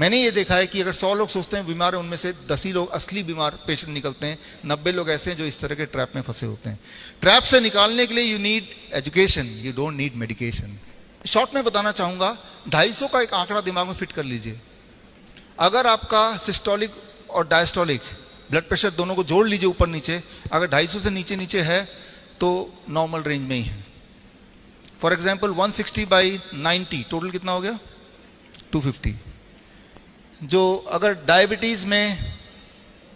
मैंने ये देखा है कि अगर 100 लोग सोचते हैं बीमार हैं, उनमें से 10 ही लोग असली बीमार पेशेंट निकलते हैं, 90 लोग ऐसे हैं जो इस तरह के ट्रैप में फंसे होते हैं। ट्रैप से निकालने के लिए you need education, you don't need medication. Short में बताना चाहूंगा, 250 का एक आंकड़ा दिमाग में फिट कर लीजिए। अगर आपका सिस्टोलिक और डायस्टोलिक ब्लड प्रेशर दोनों को जोड़ लीजिए ऊपर नीचे, अगर 250 से नीचे नीचे है तो नॉर्मल रेंज में ही है। फॉर एग्जाम्पल 160/90 टोटल कितना हो गया? 250। जो अगर डायबिटीज में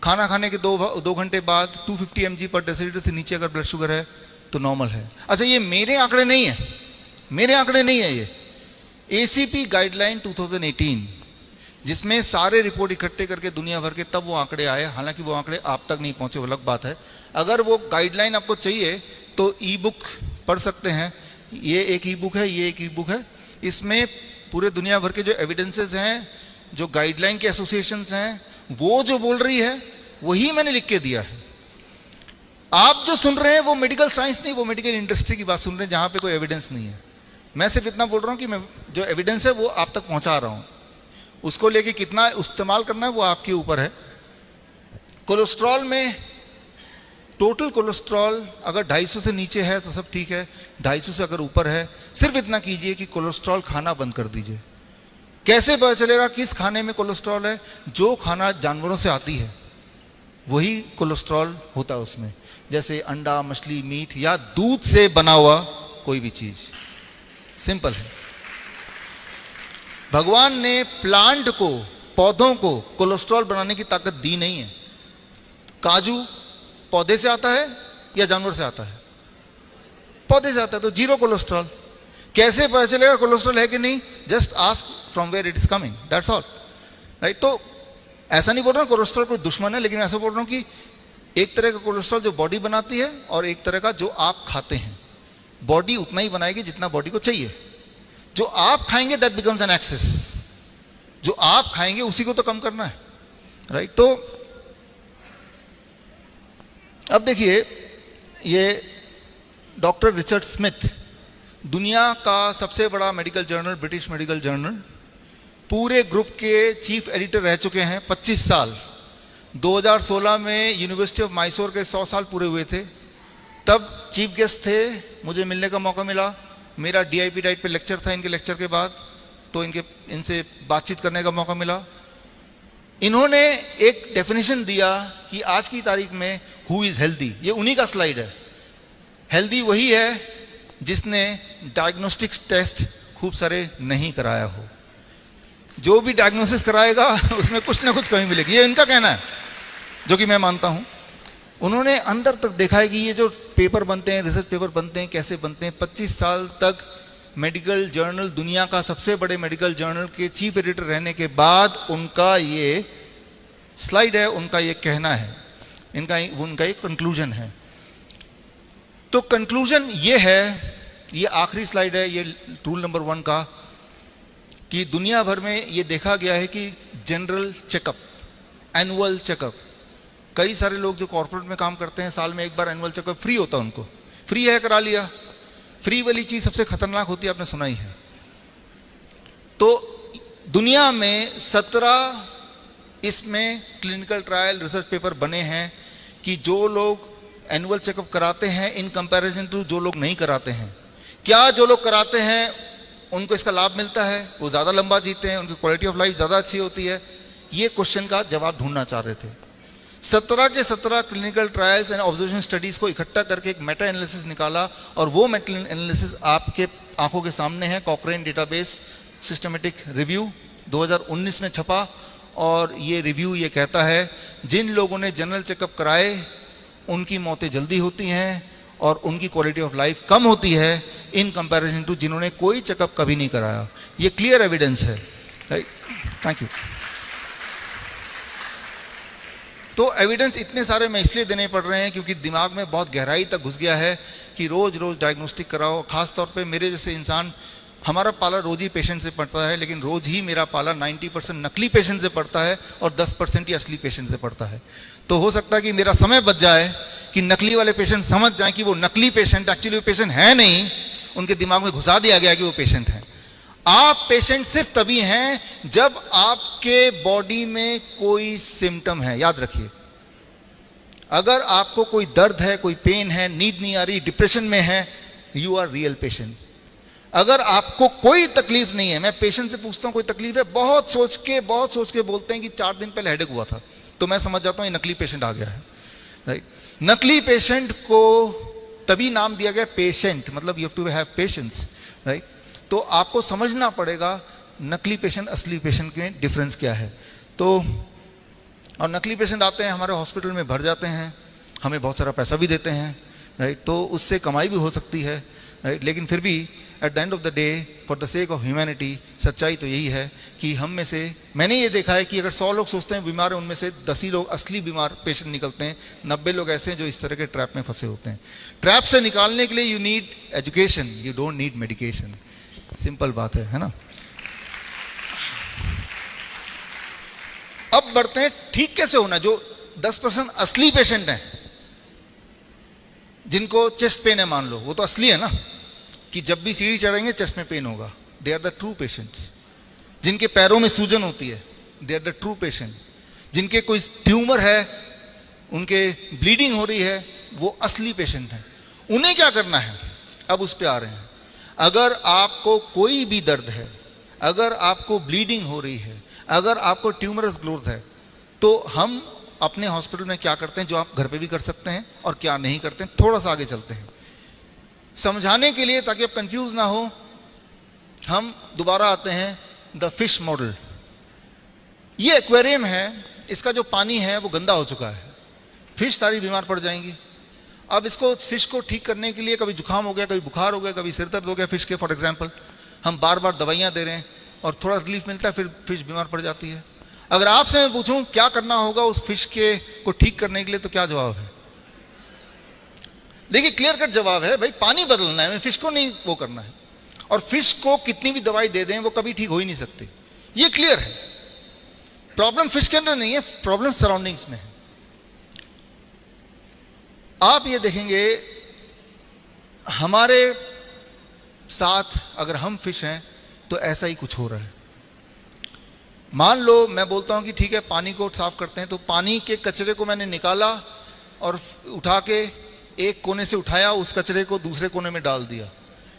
खाना खाने के 2 घंटे बाद 250 mg/dL से नीचे अगर ब्लड शुगर है तो नॉर्मल है। अच्छा, ये मेरे आंकड़े नहीं है, मेरे आंकड़े नहीं है, ये ACP गाइडलाइन 2018, जिसमें सारे रिपोर्ट इकट्ठे करके दुनिया भर के तब वो आंकड़े आए। हालांकि वो आंकड़े आप तक नहीं पहुंचे, वो अलग बात है। अगर वो गाइडलाइन आपको चाहिए तो ई बुक पढ़ सकते हैं। ये एक ई बुक है, ये एक ई बुक है। इसमें पूरे दुनिया भर के जो एविडेंसेस हैं, जो गाइडलाइन के एसोसिएशंस हैं, वो जो बोल रही है वही मैंने लिख के दिया है। आप जो सुन रहे हैं वो मेडिकल साइंस नहीं, वो मेडिकल इंडस्ट्री की बात सुन रहे हैं, जहां पे कोई एविडेंस नहीं है। मैं सिर्फ इतना बोल रहा हूं कि मैं जो एविडेंस है वो आप तक पहुंचा रहा हूं। उसको लेके कितना इस्तेमाल करना है वो आपके ऊपर है। कोलेस्ट्रॉल में टोटल कोलेस्ट्रॉल अगर 250 से नीचे है तो सब ठीक है, 250 से अगर ऊपर है सिर्फ इतना कीजिए कि कोलेस्ट्रॉल खाना बंद कर दीजिए। कैसे पता चलेगा किस खाने में कोलेस्ट्रॉल है? जो खाना जानवरों से आती है वही कोलेस्ट्रॉल होता है उसमें, जैसे अंडा, मछली, मीट या दूध से बना हुआ कोई भी चीज। सिंपल है। भगवान ने प्लांट को, पौधों को कोलेस्ट्रॉल बनाने की ताकत दी नहीं है। काजू पौधे से आता है या जानवर से आता है? पौधे से आता है, तो जीरो कोलेस्ट्रॉल। कैसे पता चलेगा कोलेस्ट्रॉल है कि नहीं? Just ask from where it is coming, that's all, right. तो ऐसा नहीं बोल रहा हूं कोलेस्ट्रॉल कोई दुश्मन है, लेकिन ऐसा बोल रहा हूं कि एक तरह का कोलेस्ट्रॉल जो बॉडी बनाती है और एक तरह का जो आप खाते हैं। बॉडी उतना ही बनाएगी जितना बॉडी को चाहिए। जो आप खाएंगे दैट बिकम्स एन एक्सेस। जो आप खाएंगे उसी को तो कम करना है, राइट। तो अब देखिए, ये डॉक्टर रिचर्ड स्मिथ, दुनिया का सबसे बड़ा medical journal, British medical journal, पूरे ग्रुप के चीफ एडिटर रह चुके हैं 25 साल। 2016 में यूनिवर्सिटी ऑफ मैसूर के 100 साल पूरे हुए थे, तब चीफ गेस्ट थे, मुझे मिलने का मौका मिला। मेरा DIP डाइट पे लेक्चर था इनके लेक्चर के बाद, तो इनसे बातचीत करने का मौका मिला। इन्होंने एक डेफिनेशन दिया कि आज की तारीख में हु इज हेल्दी, ये उन्हीं का स्लाइड है। हेल्दी वही है जिसने डायग्नोस्टिक्स टेस्ट खूब सारे नहीं कराया हो। जो भी डायग्नोसिस कराएगा उसमें कुछ ना कुछ कमी मिलेगी, ये इनका कहना है, जो कि मैं मानता हूं। उन्होंने अंदर तक देखा है कि ये जो पेपर बनते हैं, रिसर्च पेपर बनते हैं, कैसे बनते हैं। 25 साल तक मेडिकल जर्नल, दुनिया का सबसे बड़े मेडिकल जर्नल के चीफ एडिटर रहने के बाद उनका ये स्लाइड है, उनका ये कहना है, उनका एक कंक्लूजन है। तो कंक्लूजन ये है, ये आखिरी स्लाइड है, ये रूल नंबर 1 का, कि दुनिया भर में ये देखा गया है कि जनरल चेकअप, एनुअल चेकअप, कई सारे लोग जो कॉर्पोरेट में काम करते हैं साल में एक बार एनुअल चेकअप फ्री होता है उनको, फ्री है करा लिया। फ्री वाली चीज सबसे खतरनाक होती है, आपने सुना ही है। तो दुनिया में 17 इसमें क्लिनिकल ट्रायल रिसर्च पेपर बने हैं कि जो लोग एनुअल चेकअप कराते हैं इन कंपैरिजन टू जो लोग नहीं कराते हैं, क्या जो लोग कराते हैं उनको इसका लाभ मिलता है, वो ज्यादा लंबा जीते हैं, उनकी क्वालिटी ऑफ लाइफ ज्यादा अच्छी होती है। ये क्वेश्चन का जवाब ढूंढना चाह रहे थे। 17 के 17 clinical trials and observation studies को इकट्ठा करके एक मेटा एनालिसिस निकाला, और वो मेटा एनालिसिस आपके आंखों के सामने है। कॉकरेन डेटाबेस सिस्टमेटिक रिव्यू 2019 में छपा, और ये रिव्यू ये कहता है जिन लोगों ने जनरल चेकअप कराए उनकी मौतें जल्दी होती हैं और उनकी क्वालिटी ऑफ लाइफ कम होती है इन कंपैरिजन टू जिन्होंने कोई चेकअप कभी नहीं कराया। ये क्लियर एविडेंस है, राइट। Thank you. तो एविडेंस इतने सारे मैं इसलिए देने पड़ रहे हैं क्योंकि दिमाग में बहुत गहराई तक घुस गया है कि रोज रोज डायग्नोस्टिक कराओ। खास तौर पे मेरे जैसे इंसान, हमारा पाला रोज ही पेशेंट से पड़ता है, लेकिन रोज ही मेरा पाला 90% नकली पेशेंट से पड़ता है और 10% ही असली पेशेंट से पड़ता है। तो हो सकता है कि मेरा समय बच जाए कि नकली वाले पेशेंट समझ जाएं कि वो नकली पेशेंट एक्चुअली वो पेशेंट है नहीं, उनके दिमाग में घुसा दिया गया कि वो पेशेंट है। आप पेशेंट सिर्फ तभी हैं जब आपके बॉडी में कोई सिम्टम है। याद रखिए, अगर आपको कोई दर्द है, कोई पेन है, नींद नहीं आ रही, डिप्रेशन में है, यू आर रियल पेशेंट। अगर आपको कोई तकलीफ नहीं है, मैं पेशेंट से पूछता हूं कोई तकलीफ है, बहुत सोच के बोलते हैं कि 4 दिन पहले हेडेक हुआ था, तो मैं समझ जाता हूं ये नकली पेशेंट आ गया है, राइट। नकली पेशेंट को तभी नाम दिया गया पेशेंट, मतलब you have to have patience, right. तो आपको समझना पड़ेगा नकली पेशेंट असली पेशेंट में डिफरेंस क्या है। तो और नकली पेशेंट आते हैं हमारे हॉस्पिटल में, भर जाते हैं, हमें बहुत सारा पैसा भी देते हैं, राइट। तो उससे कमाई भी हो सकती है, राइट। लेकिन फिर भी at the end of the day, for the sake of humanity, सच्चाई तो यही है कि हम में से, मैंने ये देखा है कि अगर 100 लोग सोचते हैं बीमार है, उनमें से 10 ही लोग असली बीमार पेशेंट निकलते हैं, 90 लोग ऐसे हैं जो इस तरह के ट्रैप में फंसे होते हैं। ट्रैप से निकालने के लिए you need education, you don't need medication. Simple बात है ना। अब बढ़ते हैं ठीक कैसे होना। जो 10% असली पेशेंट हैं, जिनको चेस्ट पेन है मान लो, वो तो असली है ना, कि जब भी सीढ़ी चढ़ेंगे चेस्ट में पेन होगा, they are the true patients. जिनके पैरों में सूजन होती है, they are the true patient. जिनके कोई ट्यूमर है, उनके ब्लीडिंग हो रही है, वो असली पेशेंट है। उन्हें क्या करना है, अब उस पर आ रहे हैं। अगर आपको कोई भी दर्द है, अगर आपको ब्लीडिंग हो रही है, अगर आपको ट्यूमरस ग्रोथ है, तो हम अपने हॉस्पिटल में क्या करते हैं जो आप घर पे भी कर सकते हैं और क्या नहीं करते हैं, थोड़ा सा आगे चलते हैं समझाने के लिए, ताकि आप कंफ्यूज ना हो। हम दोबारा आते हैं द फिश मॉडल। ये एक्वेरियम है, इसका जो पानी है वो गंदा हो चुका है, फिश सारी बीमार पड़ जाएंगी। अब इसको, फिश को ठीक करने के लिए, कभी जुकाम हो गया, कभी बुखार हो गया, कभी सिर दर्द हो गया फिश के, फॉर एग्जाम्पल, हम बार बार दवाइयाँ दे रहे हैं और थोड़ा रिलीफ मिलता है, फिर फिश बीमार पड़ जाती है। अगर आपसे मैं पूछूं क्या करना होगा उस फिश के को ठीक करने के लिए, तो क्या जवाब है? देखिए, क्लियर कट जवाब है, भाई पानी बदलना है, फिश को नहीं वो करना है। और फिश को कितनी भी दवाई दे दें, वो कभी ठीक हो ही नहीं सकती, ये क्लियर है। प्रॉब्लम फिश के अंदर नहीं है, प्रॉब्लम सराउंडिंग्स में है। आप ये देखेंगे हमारे साथ, अगर हम फिश हैं तो ऐसा ही कुछ हो रहा है। मान लो मैं बोलता हूं कि ठीक है पानी को साफ करते हैं, तो पानी के कचरे को मैंने निकाला और उठा के एक कोने से उठाया, उस कचरे को दूसरे कोने में डाल दिया,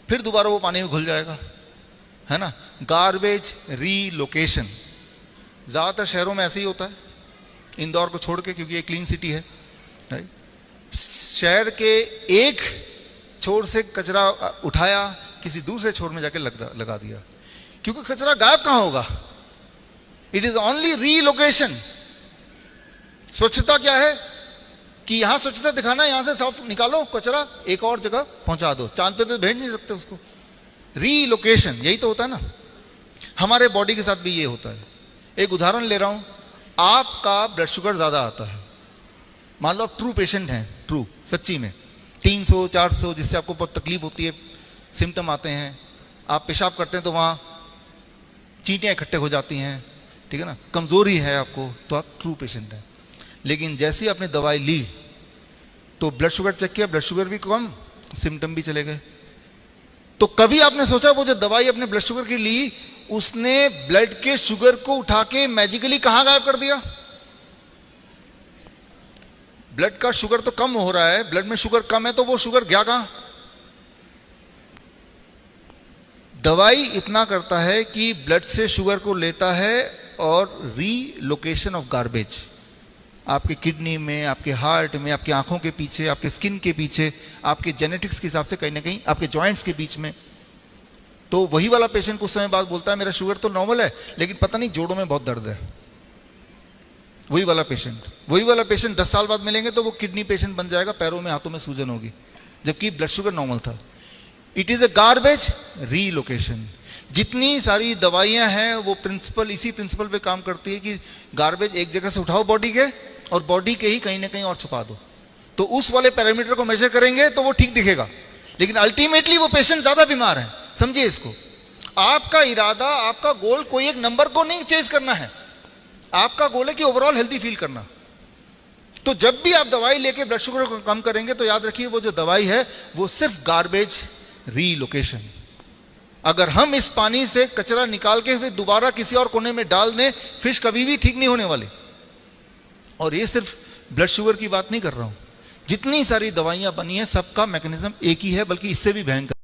फिर दोबारा वो पानी में घुल जाएगा, है ना। गार्बेज रीलोकेशन ज्यादातर शहरों में ऐसे ही होता है, इंदौर को छोड़ के, क्योंकि ये क्लीन सिटी है, राइट। शहर के एक छोर से कचरा उठाया, किसी दूसरे छोर में जाके लगा दिया, क्योंकि कचरा गायब कहां होगा, इट इज ओनली रीलोकेशन। स्वच्छता क्या है कि यहां स्वच्छता दिखाना, यहां से साफ निकालो कचरा, एक और जगह पहुंचा दो, चांद पे तो भेज नहीं सकते उसको। रीलोकेशन, यही तो होता है ना। हमारे बॉडी के साथ भी ये होता है। एक उदाहरण ले रहा हूं, आपका ब्लड शुगर ज्यादा आता है, मान लो आप ट्रू पेशेंट हैं, ट्रू सच्ची में 300 400, जिससे आपको बहुत तकलीफ होती है, सिम्टम आते हैं, आप पेशाब करते हैं तो वहां चींटियां इकट्ठे हो जाती हैं, ठीक है ना, कमजोरी है आपको, तो आप ट्रू पेशेंट हैं। लेकिन जैसे ही आपने दवाई ली तो ब्लड शुगर चेक किया, ब्लड शुगर भी कम, सिम्टम भी चले गए। तो कभी आपने सोचा वो जो दवाई अपने ब्लड शुगर की ली, उसने ब्लड के शुगर को उठा के मैजिकली कहां गायब कर दिया? ब्लड का शुगर तो कम हो रहा है, ब्लड में शुगर कम है, तो वो शुगर गया कहां? दवाई इतना करता है कि ब्लड से शुगर को लेता है और रीलोकेशन ऑफ गार्बेज आपके किडनी में, आपके हार्ट में, आपकी आंखों के पीछे, आपके स्किन के पीछे, आपके जेनेटिक्स के हिसाब से कहीं ना कहीं आपके जॉइंट्स के बीच में। तो वही वाला पेशेंट कुछ समय बाद बोलता है मेरा शुगर तो नॉर्मल है, लेकिन पता नहीं जोड़ों में बहुत दर्द है। वही वाला पेशेंट 10 साल बाद मिलेंगे तो वो किडनी पेशेंट बन जाएगा, पैरों में हाथों में सूजन होगी, जबकि ब्लड शुगर नॉर्मल था। It is a garbage relocation. जितनी सारी दवाइयां हैं वो प्रिंसिपल, इसी प्रिंसिपल पे काम करती है कि गार्बेज एक जगह से उठाओ बॉडी के, और बॉडी के ही कहीं ना कहीं और छुपा दो, तो उस वाले पैरामीटर को मेजर करेंगे तो वो ठीक दिखेगा, लेकिन अल्टीमेटली वो पेशेंट ज्यादा बीमार है। समझिए इसको, आपका इरादा, आपका गोल कोई एक नंबर को नहीं चेज करना है, आपका गोल है कि ओवरऑल हेल्दी फील करना। तो जब भी आप दवाई लेके ब्लड शुगर को कम करेंगे तो याद रखिए वो जो दवाई है वो सिर्फ गार्बेज रीलोकेशन। अगर हम इस पानी से कचरा निकाल के फिर दोबारा किसी और कोने में डाल दें, फिश कभी भी ठीक नहीं होने वाली। और ये सिर्फ ब्लड शुगर की बात नहीं कर रहा हूं, जितनी सारी दवाइयां बनी हैं सबका मैकेनिज्म एक ही है, बल्कि इससे भी भयंकर।